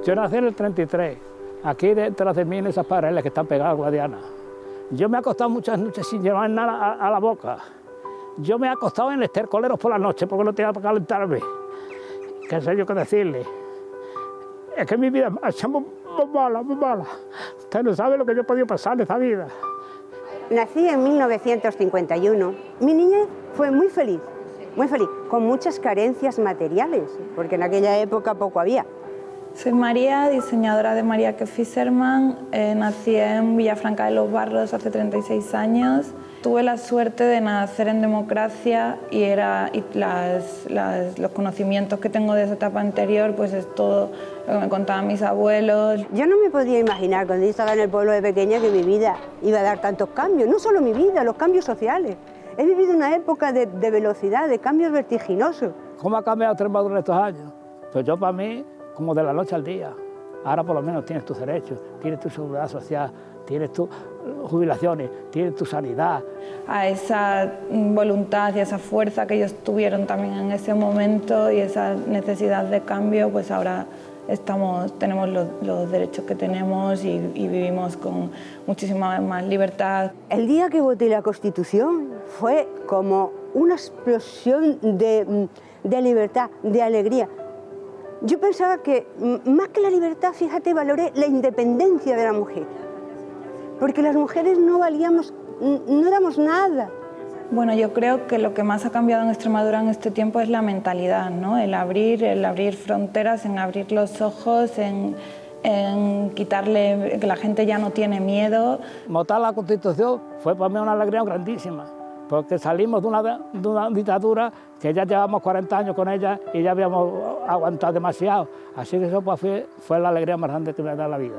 Yo nací en el 33, aquí detrás de mí en esas paredes que están pegadas a Guadiana. Yo me he acostado muchas noches sin llevar nada a la boca. Yo me he acostado en estercoleros por la noche porque no tenía para calentarme. ¿Qué sé yo qué decirle? Es que mi vida es muy mala, muy mala. Usted no sabe lo que yo he podido pasar en esta vida. Nací en 1951. Mi niñez fue muy feliz, con muchas carencias materiales, porque en aquella época poco había. Soy María, diseñadora de María Que Fisherman. Nací en Villafranca de los Barros hace 36 años. Tuve la suerte de nacer en democracia y los conocimientos que tengo de esa etapa anterior, pues es todo lo que me contaban mis abuelos. Yo no me podía imaginar cuando yo estaba en el pueblo de pequeña que mi vida iba a dar tantos cambios, no solo mi vida, los cambios sociales. He vivido una época de velocidad, de cambios vertiginosos. ¿Cómo ha cambiado Extremadura en estos años? Pues yo para mí, como de la noche al día. Ahora por lo menos tienes tus derechos, tienes tu seguridad social, tienes tus jubilaciones, tienes tu sanidad. A esa voluntad y esa fuerza que ellos tuvieron también en ese momento y esa necesidad de cambio, pues ahora tenemos los derechos que tenemos y vivimos con muchísima más libertad. El día que voté la Constitución fue como una explosión de libertad, de alegría. Yo pensaba que más que la libertad, fíjate, valoré la independencia de la mujer. Porque las mujeres no valíamos, no éramos nada. Bueno, yo creo que lo que más ha cambiado en Extremadura en este tiempo es la mentalidad, ¿no? El abrir fronteras, en abrir los ojos, en quitarle, que la gente ya no tiene miedo. Votar la Constitución fue para mí una alegría grandísima, porque salimos de una dictadura que ya llevamos 40 años con ella y ya habíamos aguantado demasiado. Así que eso pues, fue la alegría más grande que me ha dado la vida.